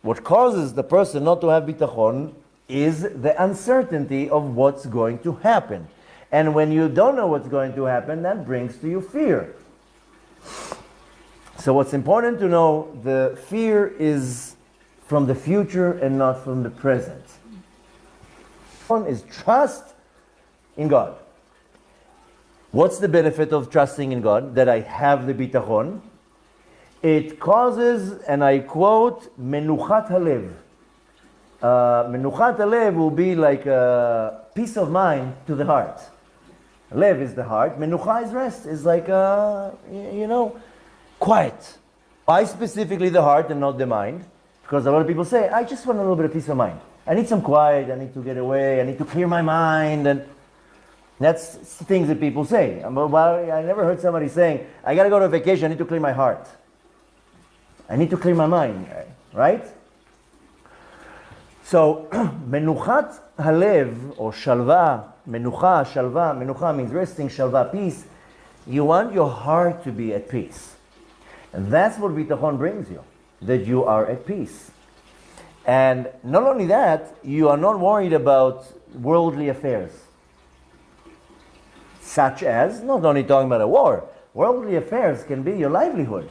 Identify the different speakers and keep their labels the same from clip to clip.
Speaker 1: what causes the person not to have bitachon is the uncertainty of what's going to happen. And when you don't know what's going to happen, that brings to you fear. So what's important to know, the fear is from the future and not from the present. One is trust in God. What's the benefit of trusting in God? That I have the bitachon. It causes, and I quote, menuchat halev. Menuchat halev will be like a peace of mind to the heart. Lev is the heart. Menucha is rest. Is like, quiet. Why specifically the heart and not the mind? Because a lot of people say, I just want a little bit of peace of mind. I need some quiet. I need to get away. I need to clear my mind. And that's things that people say. I never heard somebody saying, I got to go to vacation. I need to clear my heart. I need to clear my mind. Right? So, menuchat halev, or shalva, menucha, shalva, menucha means resting, shalva, peace. You want your heart to be at peace. And that's what bitachon brings you, that you are at peace. And not only that, you are not worried about worldly affairs. Such as, not only talking about a war, worldly affairs can be your livelihood,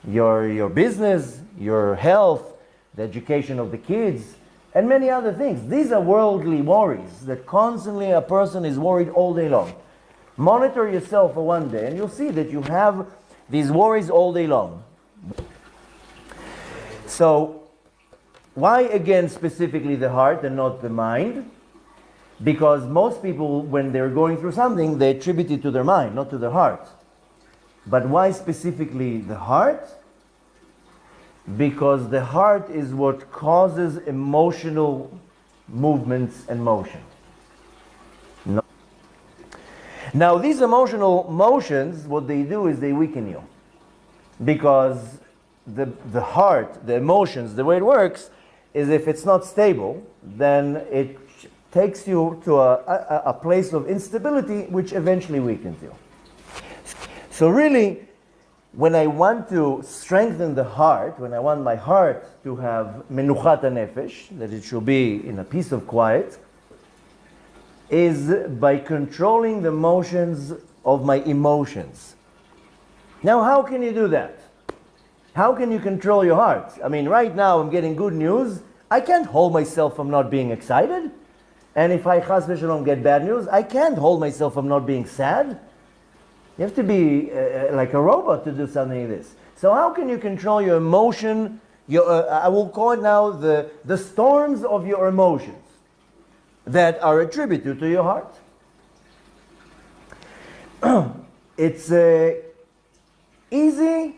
Speaker 1: your business, your health, the education of the kids, and many other things. These are worldly worries that constantly a person is worried all day long. Monitor yourself for one day and you'll see that you have these worries all day long. So, why again specifically the heart and not the mind? Because most people, when they're going through something, they attribute it to their mind, not to their heart. But why specifically the heart? Because the heart is what causes emotional movements and motion. No. Now, these emotional motions, what they do is they weaken you. Because the heart, the emotions, the way it works, is if it's not stable, then it takes you to a place of instability, which eventually weakens you. So really, when I want to strengthen the heart, when I want my heart to have menuchat nefesh, that it should be in a peace of quiet, is by controlling the motions of my emotions. Now, how can you do that? How can you control your heart? I mean, right now I'm getting good news. I can't hold myself from not being excited. And if I chas v'shalom get bad news, I can't hold myself from not being sad. You have to be like a robot to do something like this. So how can you control your emotion? I will call it now the storms of your emotions that are attributed to your heart. It's easy,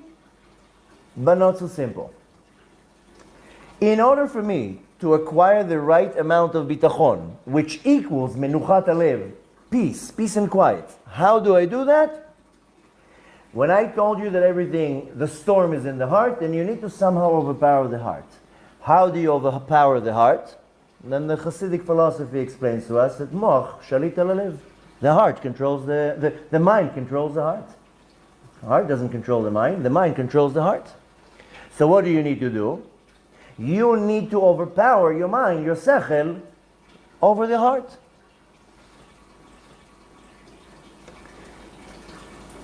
Speaker 1: but not so simple. In order for me to acquire the right amount of bitachon, which equals menuchat halev, peace and quiet, how do I do that? When I told you that the storm is in the heart, then you need to somehow overpower the heart. How do you overpower the heart? Then the Hasidic philosophy explains to us that moch shalit al halev. The heart controls the mind controls the heart. The heart doesn't control the mind controls the heart. So what do you need to do? You need to overpower your mind, your sechel, over the heart.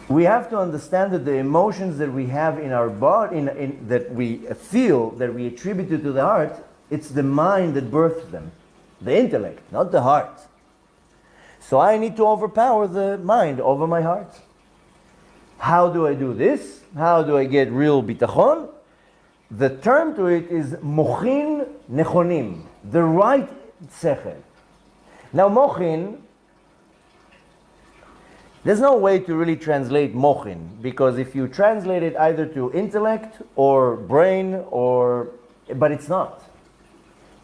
Speaker 1: We have to understand that the emotions that we have in our body, that we feel, that we attribute to the heart, it's the mind that births them. The intellect, not the heart. So I need to overpower the mind over my heart. How do I do this? How do I get real bitachon? The term to it is mochin nechonim, the right sechel. Now mochin, there's no way to really translate mochin, because if you translate it either to intellect or brain but it's not.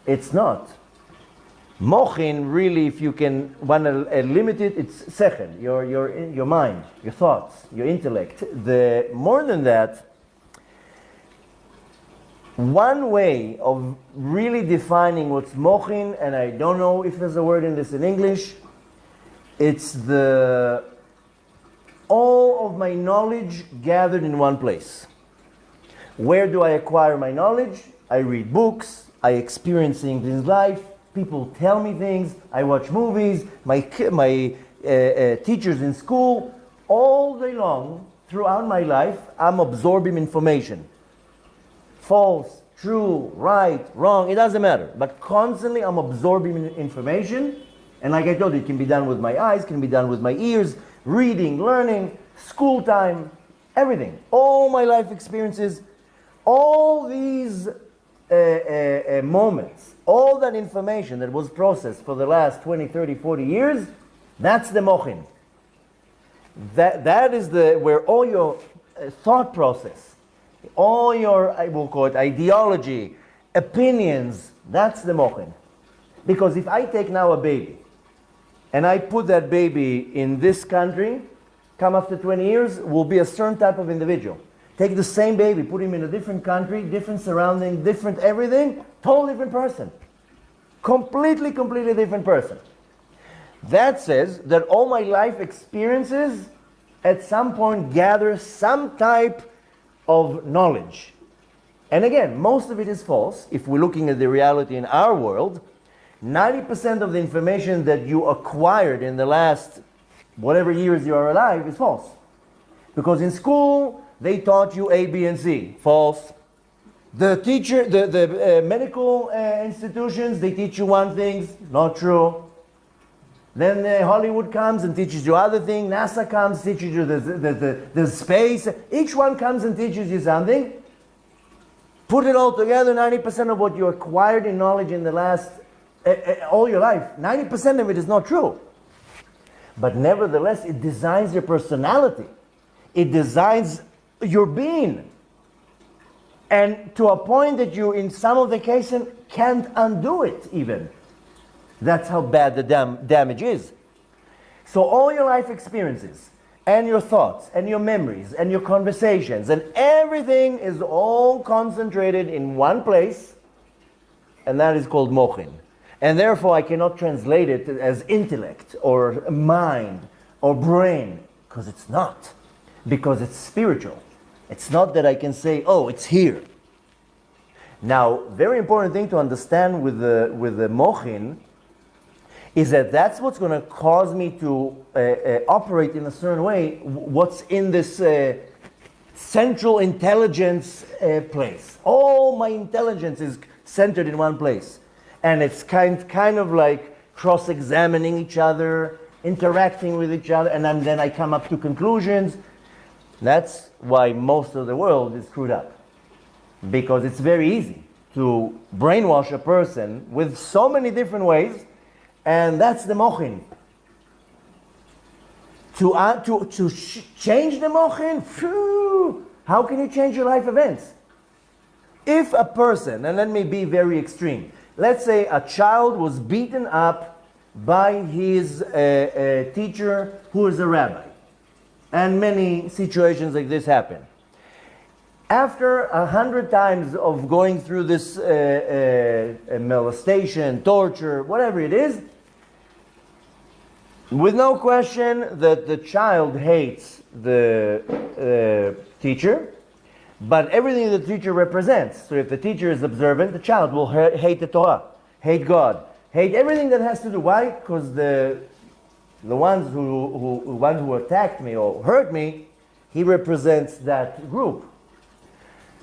Speaker 1: It's not. Mochin really, if you can want to limit it, it's sechel, your mind, your thoughts, your intellect. More than that, one way of really defining what's mochin, and I don't know if there's a word in this in English, it's all of my knowledge gathered in one place. Where do I acquire my knowledge? I read books, I experience things in life, people tell me things, I watch movies, my teachers in school, all day long, throughout my life, I'm absorbing information. False, true, right, wrong, it doesn't matter. But constantly I'm absorbing information, and like I told you, it can be done with my eyes, can be done with my ears, reading, learning, school time, everything. All my life experiences, all these moments, all that information that was processed for the last 20, 30, 40 years, that's the mochin. That is where all your thought process, all your, I will call it, ideology, opinions, that's the mochin. Because if I take now a baby, and I put that baby in this country, come after 20 years, will be a certain type of individual. Take the same baby, put him in a different country, different surrounding, different everything, totally different person. Completely different person. That says that all my life experiences at some point gather some type of knowledge. And again, most of it is false. If we're looking at the reality in our world, 90% of the information that you acquired in the last whatever years you are alive is false. Because in school, they taught you A, B, and C. False. The teacher, the medical institutions, they teach you one thing. Not true. Then Hollywood comes and teaches you other thing. NASA comes, teaches you the space. Each one comes and teaches you something. Put it all together, 90% of what you acquired in knowledge in the last, all your life, 90% of it is not true. But nevertheless, it designs your personality. It designs your being. And to a point that you, in some of the cases, can't undo it even. That's how bad the damage is. So all your life experiences, and your thoughts, and your memories, and your conversations, and everything is all concentrated in one place, and that is called mochin. And therefore I cannot translate it as intellect, or mind, or brain, because it's not. Because it's spiritual. It's not that I can say, oh, it's here. Now, very important thing to understand with the mochin is that that's what's going to cause me to operate in a certain way, what's in this central intelligence place. All my intelligence is centered in one place. And it's kind of like cross-examining each other, interacting with each other, and then I come up to conclusions. That's why most of the world is screwed up. Because it's very easy to brainwash a person with so many different ways, and that's the mochin. To change the mochin, phew, how can you change your life events? If a person, and let me be very extreme, let's say a child was beaten up by his teacher who is a rabbi. And many situations like this happen. After 100 times of going through this molestation, torture, whatever it is, with no question that the child hates the teacher, but everything the teacher represents. So if the teacher is observant, the child will hate the Torah, hate God, hate everything that has to do. Why? Because the ones who attacked me or hurt me, he represents that group.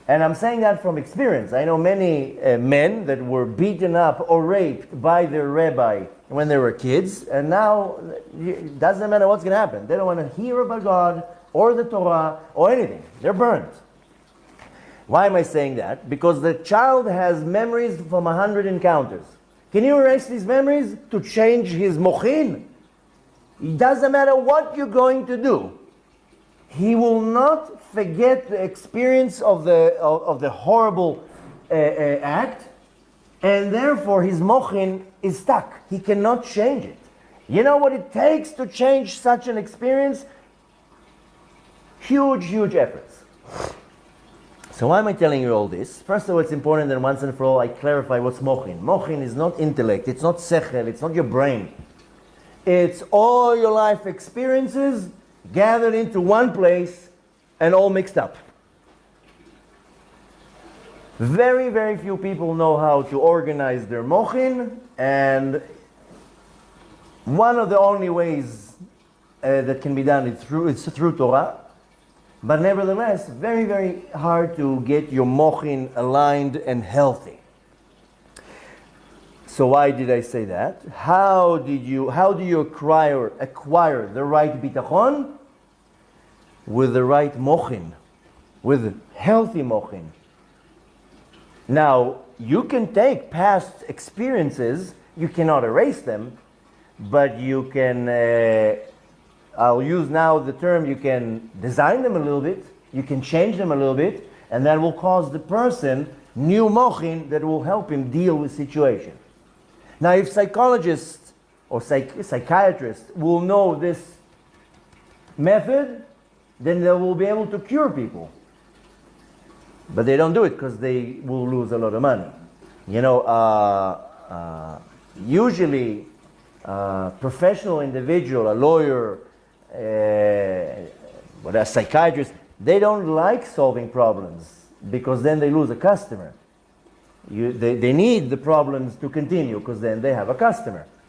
Speaker 1: And I'm saying that from experience. I know many men that were beaten up or raped by their rabbi when they were kids, and now it doesn't matter what's going to happen. They don't want to hear about God or the Torah or anything. They're burned. Why am I saying that? Because the child has memories from 100 encounters. Can you erase these memories to change his mochin? It doesn't matter what you're going to do. He will not forget the experience of the horrible act, and therefore his mochin is stuck. He cannot change it. You know what it takes to change such an experience? Huge efforts. So why am I telling you all this? First of all, it's important that once and for all I clarify what's mochin. Mochin is not intellect, it's not sechel, it's not your brain. It's all your life experiences gathered into one place and all mixed up. Very, very few people know how to organize their mochin, and one of the only ways that can be done is through Torah. But nevertheless, very, very hard to get your mochin aligned and healthy. So why did I say that? How do you acquire the right bitachon? With the right mochin, with healthy mochin. Now, you can take past experiences, you cannot erase them, but you can, I'll use now the term, you can design them a little bit, you can change them a little bit, and that will cause the person new mochin that will help him deal with situation. Now, if psychologists or psychiatrists will know this method, then they will be able to cure people. But they don't do it because they will lose a lot of money. You know, usually professional individual, a lawyer, a psychiatrist, they don't like solving problems because then they lose a customer. They need the problems to continue because then they have a customer.